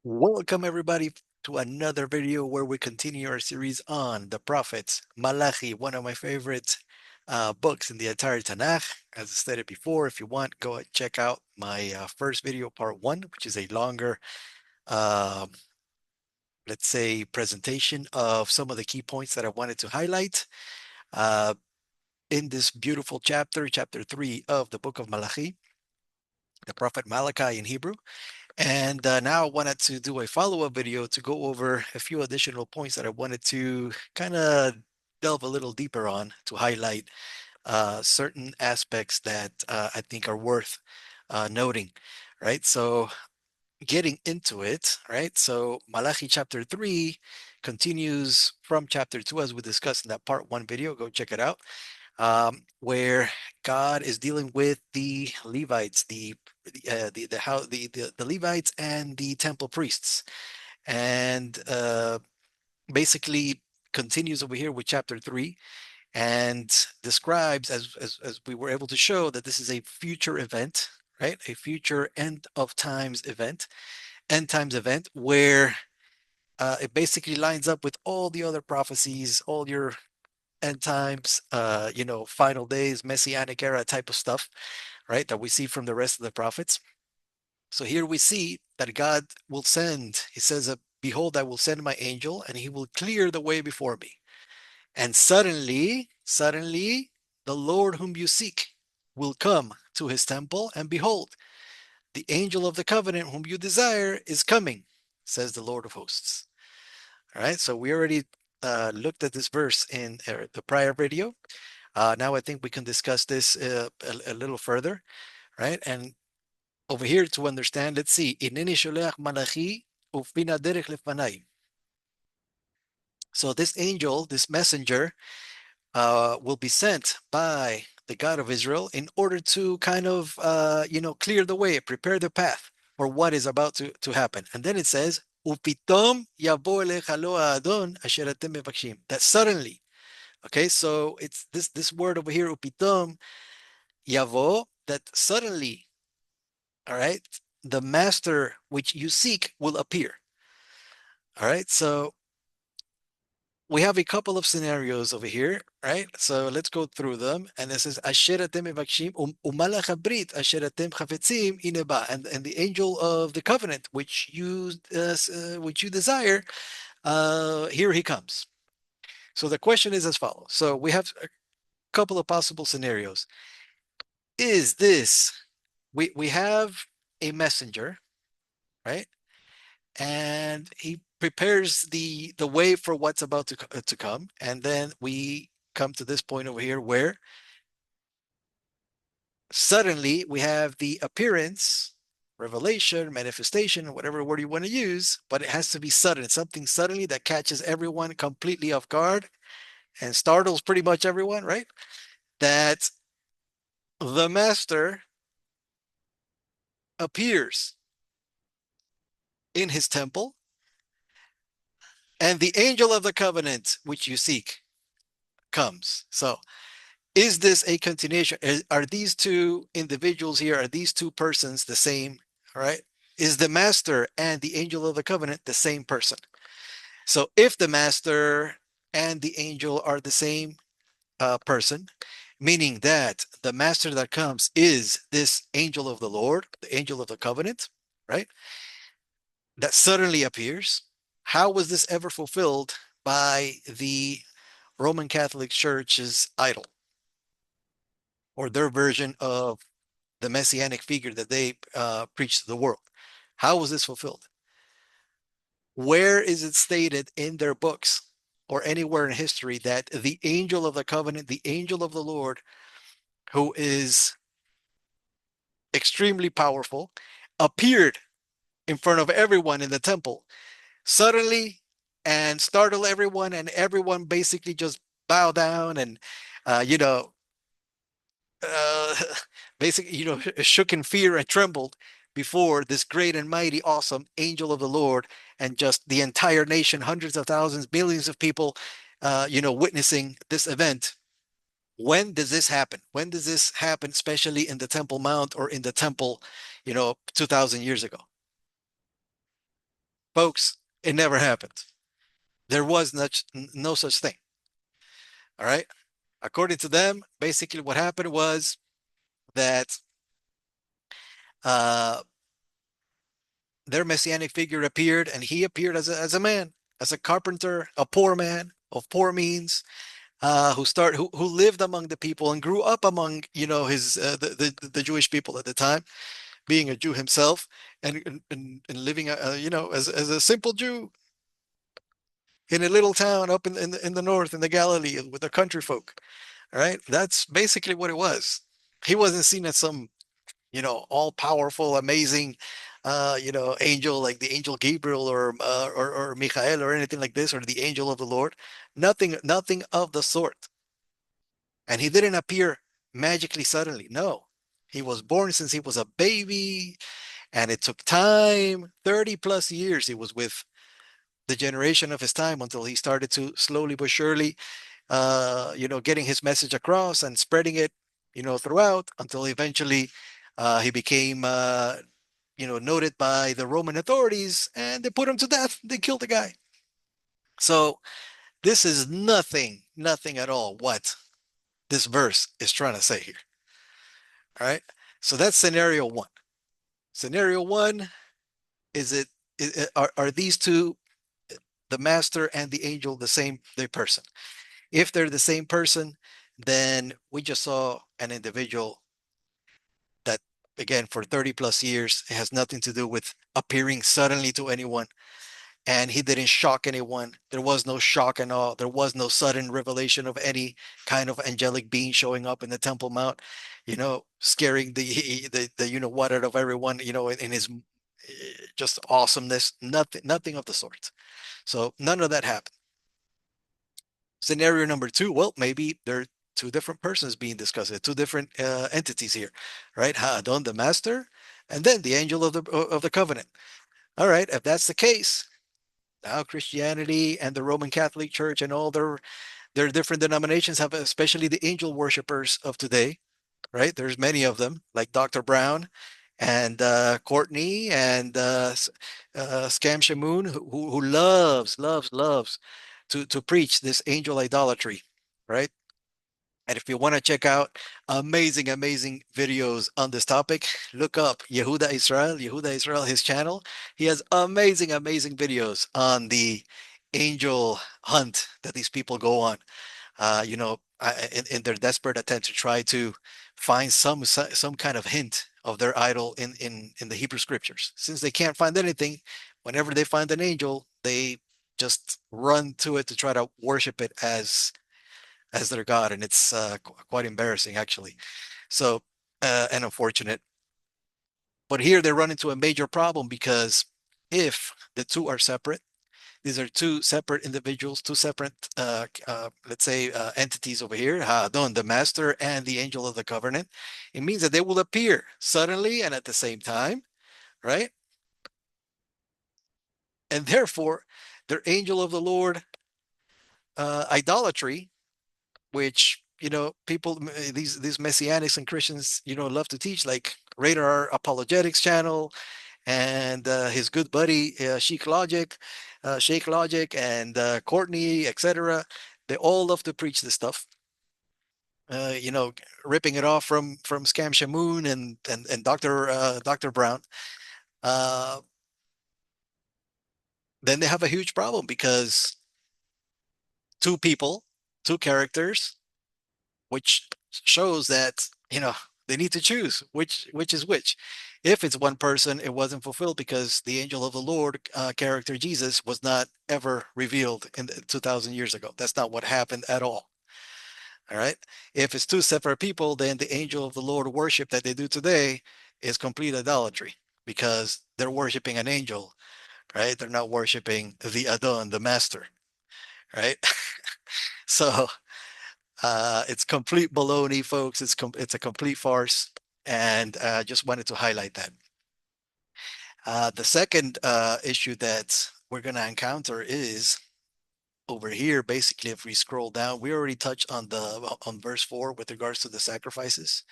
Welcome everybody to another video where we continue our series on the prophets. Malachi, one of my favorite books in the entire Tanakh. As I stated before, if you want, go and check out my first video, part one, which is a longer, uh, let's say, presentation of some of the key points that I wanted to highlight uh, in this beautiful chapter, chapter 3 of the book of Malachi, the prophet Malachi in Hebrew. And now I wanted to do a follow-up video to go over a few additional points that I wanted to kind of delve a little deeper on to highlight certain aspects that I think are worth noting, right? So getting into it, right? So Malachi chapter 3 continues from chapter 2 as we discussed in that part 1 video. Go check it out. Where God is dealing with the Levites, the Levites and the temple priests, and basically continues over here with chapter 3 and describes, as we were able to show, that this is a future event, right? A future end times event where it basically lines up with all the other prophecies, all your end times, final days, messianic era type of stuff, right? That we see from the rest of the prophets. So here we see that God will send, he says, behold, I will send my angel and he will clear the way before me. And suddenly, the Lord whom you seek will come to his temple, and behold, the angel of the covenant whom you desire is coming, says the Lord of hosts. All right, so we already looked at this verse in the prior video. Now I think we can discuss this a little further, right? And over here to understand, let's see. Ineni sholeach malachi ufina derech lefanai. So this angel, this messenger, will be sent by the God of Israel in order to kind of, clear the way, prepare the path for what is about to happen. And then it says, Upitom yavo elecha lo adon asher atem mevakshim. That suddenly. Okay, so it's this word over here, upitom yavo, that suddenly, all right, the master which you seek will appear. All right, so we have a couple of scenarios over here, right? So let's go through them. And it says, Asher atem mevakshim umalach habrit asher atem chafetzim ineba, and the angel of the covenant which you desire, here he comes. So the question is as follows. So we have a couple of possible scenarios. Is this we have a messenger, right? And he prepares the way for what's about to come, and then we come to this point over here where suddenly we have the appearance, revelation, manifestation, whatever word you want to use, but it has to be sudden, something suddenly that catches everyone completely off guard and startles pretty much everyone, right? That the master appears in his temple, and the angel of the covenant which you seek comes. So is this a continuation? Are these two individuals here, are these two persons the same? All right. Is the master and the angel of the covenant the same person? So if the master and the angel are the same person, meaning that the master that comes is this angel of the Lord, the angel of the covenant, right? That suddenly appears. How was this ever fulfilled by the Roman Catholic Church's idol or their version of the messianic figure that they preach to the world? How was this fulfilled? Where is it stated in their books or anywhere in history that the angel of the covenant, the angel of the Lord, who is extremely powerful, appeared in front of everyone in the temple suddenly and startle everyone, and everyone basically just bow down and, uh, you know, uh, basically, shook in fear and trembled before this great and mighty, awesome angel of the Lord, and just the entire nation, hundreds of thousands, millions of people, witnessing this event. When does this happen? When does this happen, especially in the Temple Mount or in the temple, 2,000 years ago? Folks, it never happened. There was no such thing. All right. According to them, basically what happened was that uh, their messianic figure appeared, and he appeared as a man, as a carpenter, a poor man of poor means, who lived among the people and grew up among his the Jewish people at the time, being a Jew himself, and living as a simple Jew in a little town up in the north in the Galilee with the country folk. All right, that's basically what it was. He wasn't seen as some all powerful, amazing, angel like the angel Gabriel or Michael or anything like this, or the angel of the Lord. Nothing of the sort. And he didn't appear magically suddenly. No, he was born since he was a baby, and it took time. 30 plus years he was with the generation of his time until he started to slowly but surely, getting his message across and spreading it, throughout until eventually he became, noted by the Roman authorities, and they put him to death. They killed the guy. So this is nothing at all what this verse is trying to say here. All right. So that's scenario one. Scenario one is are these two, the master and the angel, the person? If they're the same person, then we just saw an individual that, again, for 30 plus years, it has nothing to do with appearing suddenly to anyone. And he didn't shock anyone. There was no shock and awe. There was no sudden revelation of any kind of angelic being showing up in the Temple Mount, scaring the what out of everyone, in his just awesomeness. Nothing of the sort. So none of that happened. Scenario number two, well, maybe there are two different persons being discussed, two different entities here, right? Ha'adon, the master, and then the angel of the covenant. All right, if that's the case, now Christianity and the Roman Catholic Church and all their different denominations have, especially the angel worshippers of today, right? There's many of them, like Dr. Brown and Courtney and Scam Shamoon, who loves to preach this angel idolatry, right? And if you want to check out amazing videos on this topic, look up Yehuda Israel, his channel. He has amazing videos on the angel hunt that these people go on, in their desperate attempt to try to find some kind of hint of their idol in the Hebrew scriptures. Since they can't find anything, whenever they find an angel, they just run to it to try to worship it as their god, and it's quite embarrassing actually. So and unfortunate. But here they run into a major problem because if the two are separate, these are two separate individuals, two separate, let's say, entities over here, Hadon, the master, and the angel of the covenant. It means that they will appear suddenly and at the same time, right? And therefore, their angel of the Lord idolatry, which people, these messianics and Christians, love to teach, like Radar Apologetics channel and his good buddy Sheikh Logic, and Courtney, etc. They all love to preach this stuff. Uh, you know, Ripping it off from Scam Shamoon and Dr. Brown. Uh, then they have a huge problem because two people, two characters, which shows that they need to choose which is which. If it's one person, it wasn't fulfilled because the angel of the Lord character Jesus was not ever revealed in 2,000 years ago. That's not what happened at all. All right. If it's two separate people, then the angel of the Lord worship that they do today is complete idolatry because they're worshiping an angel, right? They're not worshiping the Adon, the master, right? So it's complete baloney, folks. It's a complete farce, and just wanted to highlight that. The second issue that we're going to encounter is over here. Basically, if we scroll down, we already touched on verse 4 with regards to the sacrifices.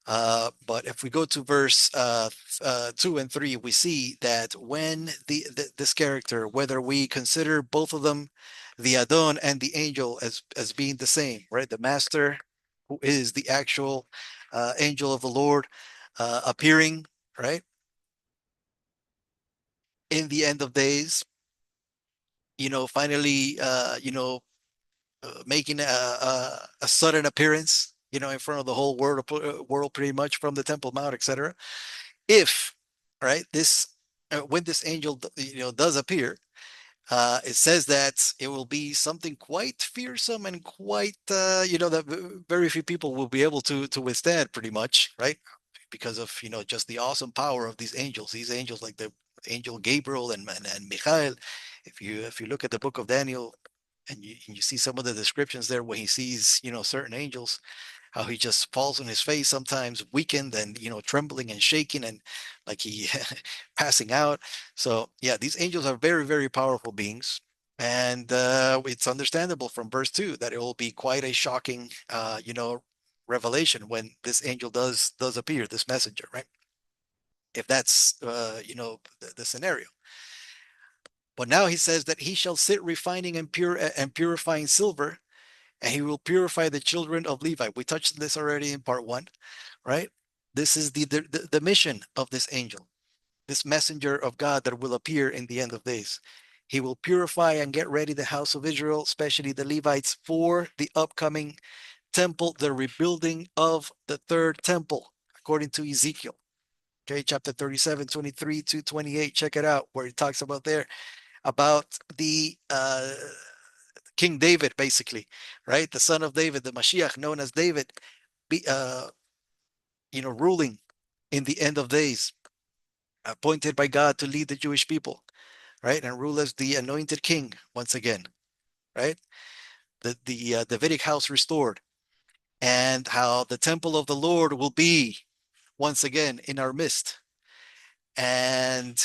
But if we go to verse 2 and 3, we see that when this character, whether we consider both of them, the Adon and the angel, as being the same, right? The master, who is the actual angel of the Lord, appearing, right, in the end of days, finally, making a sudden appearance, in front of the whole world pretty much, from the Temple Mount, etc. If, right, this when this angel, does appear, it says that it will be something quite fearsome and quite, that very few people will be able to withstand, pretty much, right? Because of, just the awesome power of these angels like the angel Gabriel and Michael. If you look at the book of Daniel, and you see some of the descriptions there, when he sees, certain angels, how he just falls on his face, sometimes weakened and, trembling and shaking, and like he passing out. So yeah, these angels are very, very powerful beings. And it's understandable from verse 2 that it will be quite a shocking, revelation when this angel does appear, this messenger, right? If that's, the scenario. But now he says that he shall sit refining and purifying silver, and he will purify the children of Levi. We touched this already in part 1, right? This is the mission of this angel, this messenger of God that will appear in the end of days. He will purify and get ready the house of Israel, especially the Levites, for the upcoming temple, the rebuilding of the third temple, according to Ezekiel. Okay, chapter 37, 23 to 28. Check it out, where he talks about there, about the King David, basically, right? The son of David, the Mashiach, known as David, be ruling in the end of days, appointed by God to lead the Jewish people, right? And rule as the anointed king once again, right? The Davidic house restored, and how the temple of the Lord will be once again in our midst. And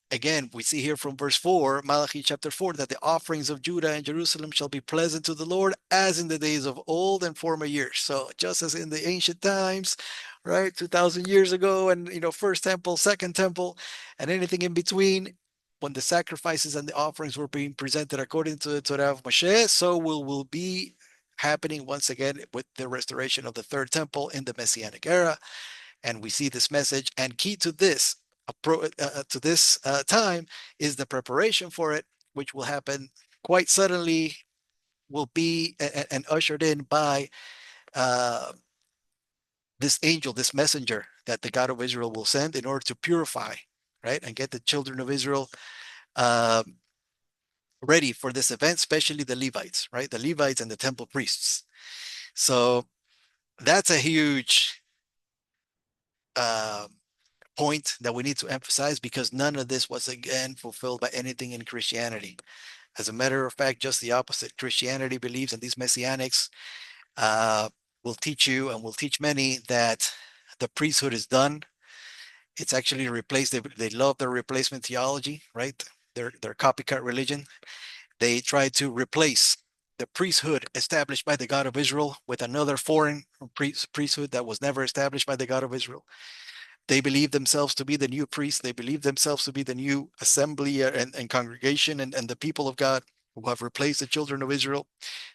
again, we see here from verse 4, Malachi chapter 4, that the offerings of Judah and Jerusalem shall be pleasant to the Lord, as in the days of old and former years. So just as in the ancient times, right, 2,000 years ago, and, first temple, second temple, and anything in between, when the sacrifices and the offerings were being presented according to the Torah of Moshe, so will be happening once again with the restoration of the third temple in the Messianic era. And we see this message, and key to this, time, is the preparation for it, which will happen quite suddenly, will be and ushered in by uh, this angel, this messenger that the God of Israel will send in order to purify, right, and get the children of Israel uh, ready for this event, especially the Levites, right, the Levites and the temple priests. So that's a huge uh, point that we need to emphasize, because none of this was again fulfilled by anything in Christianity. As a matter of fact, just the opposite. Christianity believes, and these messianics uh, will teach you and will teach many, that the priesthood is done. It's actually replaced. They love their replacement theology, right? Their copycat religion. They try to replace the priesthood established by the God of Israel with another foreign priesthood that was never established by the God of Israel. They believe themselves to be the new priests. They believe themselves to be the new assembly and congregation and the people of God, who have replaced the children of Israel.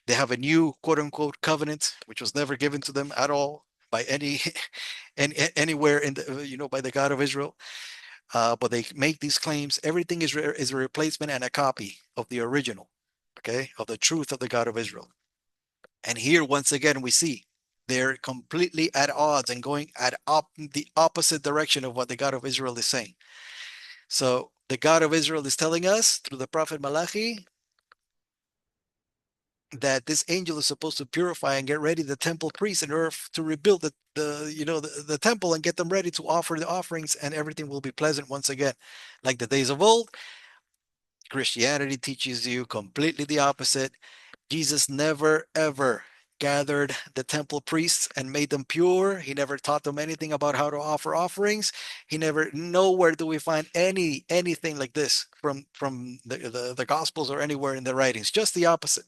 They have a new quote unquote covenant, which was never given to them at all by anywhere in the, by the God of Israel. But they make these claims. Everything is a replacement and a copy of the original, okay, of the truth of the God of Israel. And here, once again, we see they're completely at odds and going the opposite direction of what the God of Israel is saying. So the God of Israel is telling us through the prophet Malachi that this angel is supposed to purify and get ready the temple priests in order to rebuild the temple and get them ready to offer the offerings, and everything will be pleasant once again, like the days of old. Christianity teaches you completely the opposite. Jesus never ever gathered the temple priests and made them pure. He never taught them anything about how to offer offerings. He never, nowhere do we find anything like this from the Gospels or anywhere in the writings. Just the opposite.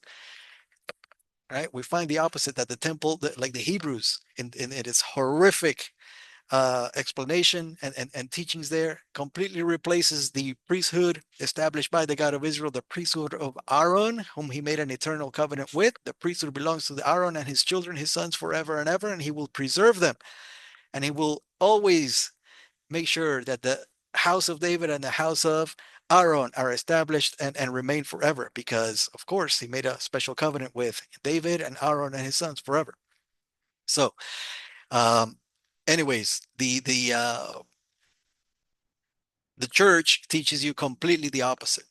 right? We find the opposite, that the temple, like the Hebrews, in its horrific explanation and teachings there, completely replaces the priesthood established by the God of Israel, the priesthood of Aaron, whom he made an eternal covenant with. The priesthood belongs to the Aaron and his children, his sons, forever and ever, and he will preserve them. And he will always make sure that the house of David and the house of Aaron are established and remain forever, because, of course, he made a special covenant with David and Aaron and his sons forever. So, um, anyways, the church teaches you completely the opposite.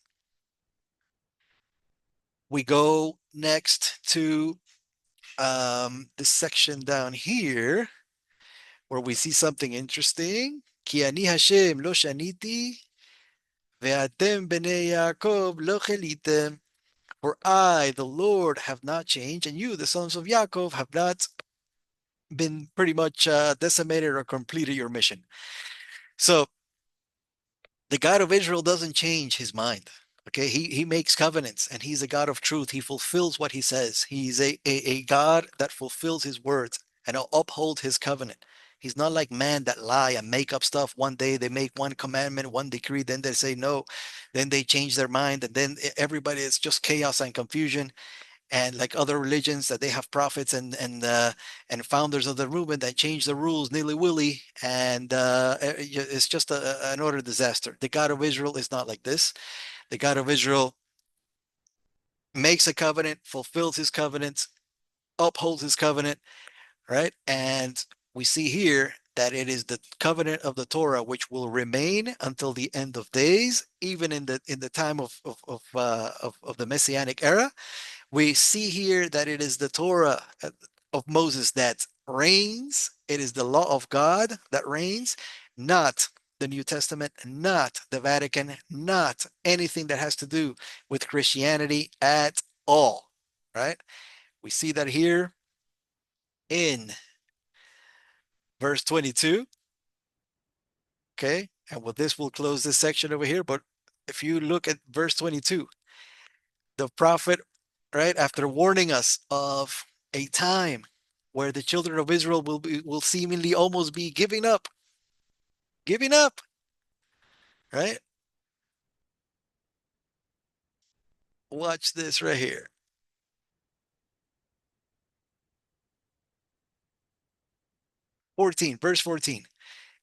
We go next to this section down here where we see something interesting. Ki ani Hashem lo shaniti ve'atem bnei Yaakov lo chelitem. For I, the Lord, have not changed, and you, the sons of Yaakov, have not been pretty much decimated or completed your mission. So the God of Israel doesn't change his mind. Okay, he makes covenants, and he's a God of truth. He fulfills what he says. He's a God that fulfills his words and upholds his covenant. He's not like man that lie and make up stuff. One day they make one commandment, one decree, then they say no, then they change their mind, and then everybody, it's just chaos and confusion. And like other religions, that they have prophets and founders of the movement that change the rules nilly willy, and it's just an utter disaster. The God of Israel is not like this. The God of Israel makes a covenant, fulfills his covenant, upholds his covenant, right? And we see here that it is the covenant of the Torah which will remain until the end of days, even in the time of the Messianic era. We see here that it is the Torah of Moses that reigns. It is the law of God that reigns, not the New Testament, not the Vatican, not anything that has to do with Christianity at all, right? We see that here in verse 22, okay? And with this, we'll close this section over here. But if you look at verse 22, the prophet, right, after warning us of a time where the children of Israel will seemingly almost be giving up, right? Watch this right here. 14, verse 14.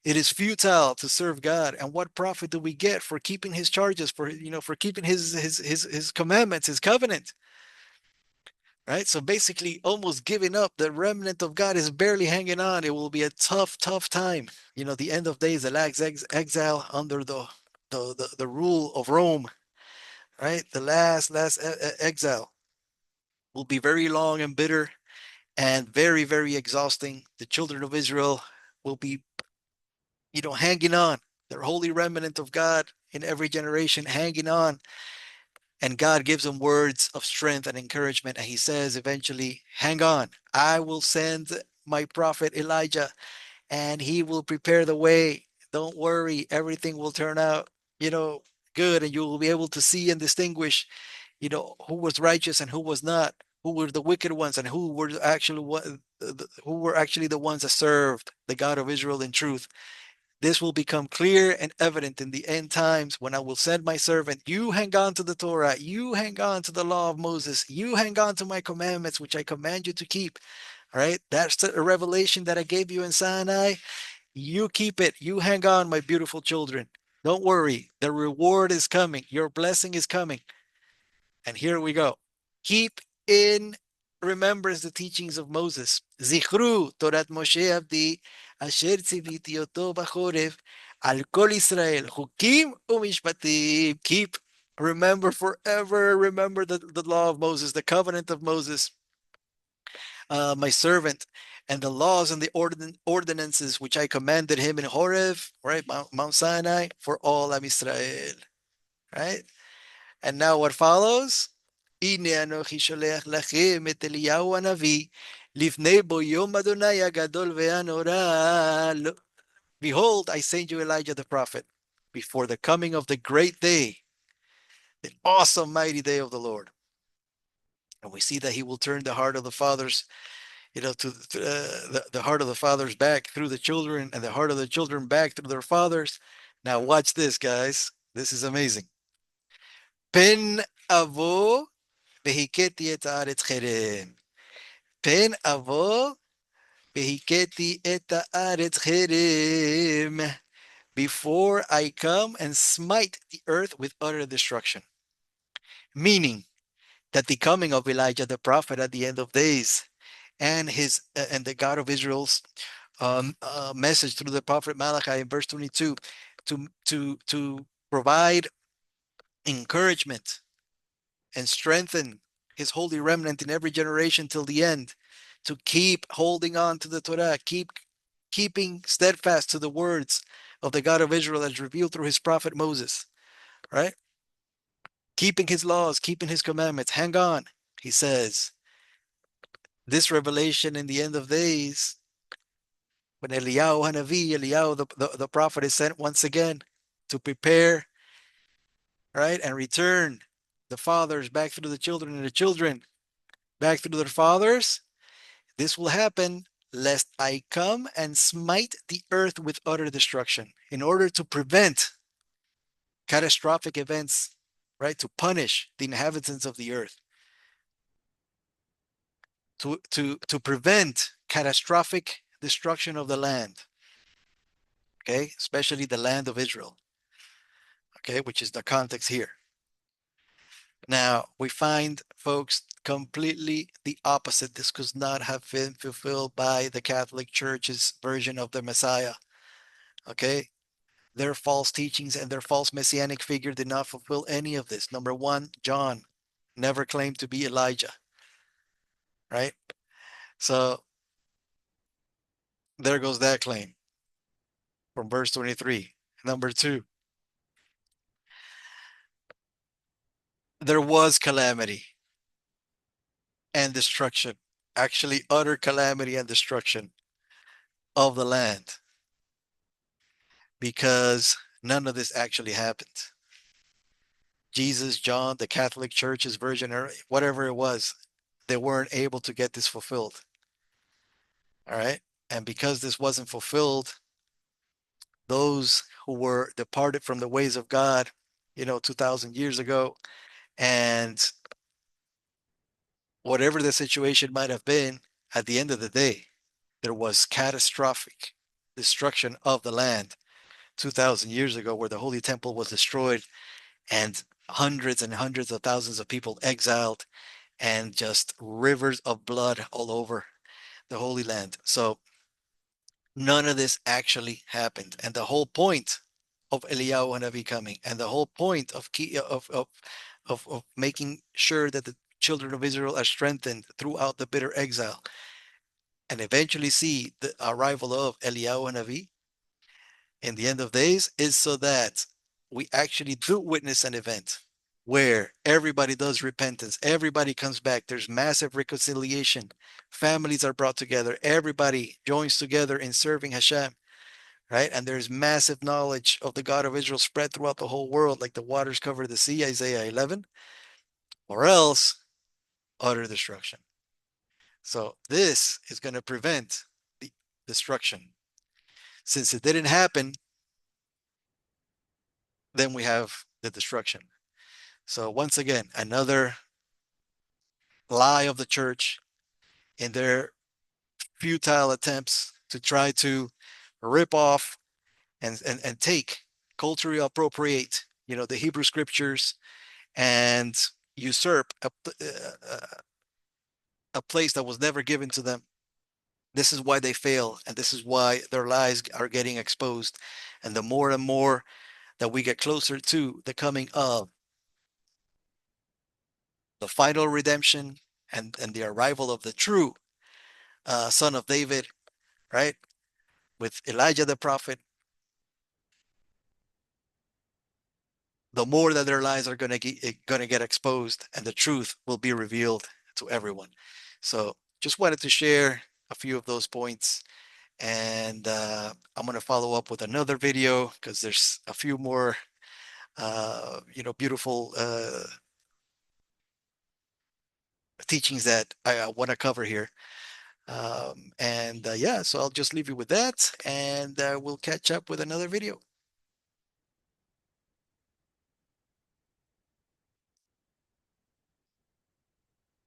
It is futile to serve God, and what profit do we get for keeping his charges, for keeping his commandments, his covenant? Right? So basically, almost giving up. The remnant of God is barely hanging on. It will be a tough, tough time. The end of days, the last exile under the rule of Rome, right? The last exile will be very long and bitter and very, very exhausting. The children of Israel will be, hanging on. Their holy remnant of God in every generation hanging on. And God gives them words of strength and encouragement. And he says eventually, hang on, I will send my prophet Elijah and he will prepare the way. Don't worry, everything will turn out, you know, good, and you will be able to see and distinguish, who was righteous and who was not, who were the wicked ones and who were actually the ones that served the God of Israel in truth. This will become clear and evident in the end times when I will send my servant. You hang on to the Torah. You hang on to the law of Moses. You hang on to my commandments, which I command you to keep. All right. That's the revelation that I gave you in Sinai. You keep it. You hang on, my beautiful children. Don't worry. The reward is coming. Your blessing is coming. And here we go. Keep in remembrance the teachings of Moses. Zichru Torat Moshe Abdi, Asher tziviti oto b'chorev, al kol Israel, chukim umishpatim. Remember forever, remember the law of Moses, the covenant of Moses, my servant, and the laws and the ordinances which I commanded him in Horeb, right, Mount Sinai, for all Am Israel, right? And now what follows? הנה אנוכי שולח לכם את אליהו הנביא, לפני בו יום אדוני הגדול והנורא. Behold, I send you Elijah the prophet, before the coming of the great day, the awesome mighty day of the Lord. And we see that he will turn the heart of the fathers, to the heart of the fathers back through the children, and the heart of the children back through their fathers. Now watch this, guys. This is amazing. Pen avo behiketi et haaretz cherem. Pen avo behiketi et haaretz cherem. Before I come and smite the earth with utter destruction. Meaning that the coming of Elijah the prophet at the end of days, and his and the God of Israel's message through the prophet Malachi in verse 22, to provide encouragement and strengthen his holy remnant in every generation till the end, to keep holding on to the Torah, keeping steadfast to the words of the God of Israel as revealed through his prophet Moses, right? Keeping his laws, keeping his commandments. Hang on, he says. This revelation in the end of days, when Eliyahu Hanavi, Eliyahu the prophet, is sent once again to prepare, right, and return the fathers back through the children, and the children back through their fathers. This will happen lest I come and smite the earth with utter destruction, in order to prevent catastrophic events, right, to punish the inhabitants of the earth, to prevent catastrophic destruction of the land, okay, especially the land of Israel, okay, which is the context here. Now, we find, folks, completely the opposite. This could not have been fulfilled by the Catholic Church's version of the Messiah, okay? Their false teachings and their false messianic figure did not fulfill any of this. Number one, John never claimed to be Elijah, right? So there goes that claim from verse 23. Number two, there was calamity and destruction, actually utter calamity and destruction of the land, because none of this actually happened. Jesus, John, the Catholic Church's version, or whatever it was, they weren't able to get this fulfilled. All right. And because this wasn't fulfilled, those who were departed from the ways of God, 2,000 years ago, and whatever the situation might have been, at the end of the day, there was catastrophic destruction of the land 2,000 years ago, where the Holy Temple was destroyed and hundreds and hundreds of thousands of people exiled, and just rivers of blood all over the Holy Land. So none of this actually happened. And the whole point of Eliyahu Hanavi coming, and the whole point of making sure that the children of Israel are strengthened throughout the bitter exile, and eventually see the arrival of Eliyahu Hanavi in the end of days, is so that we actually do witness an event where everybody does repentance, everybody comes back, there's massive reconciliation, families are brought together, everybody joins together in serving Hashem, right? And there's massive knowledge of the God of Israel spread throughout the whole world, like the waters cover the sea, Isaiah 11, or else utter destruction. So this is going to prevent the destruction. Since it didn't happen, then we have the destruction. So once again, another lie of the church in their futile attempts to try to rip off and take, culturally appropriate, the Hebrew scriptures, and usurp a place that was never given to them. This is why they fail, and this is why their lies are getting exposed. And the more and more that we get closer to the coming of the final redemption, and the arrival of the true son of David, right, with Elijah the prophet, the more that their lies are going to get exposed, and the truth will be revealed to everyone. So just wanted to share a few of those points, and I'm going to follow up with another video, because there's a few more beautiful teachings that I want to cover here. And yeah, so I'll just leave you with that, and we'll catch up with another video.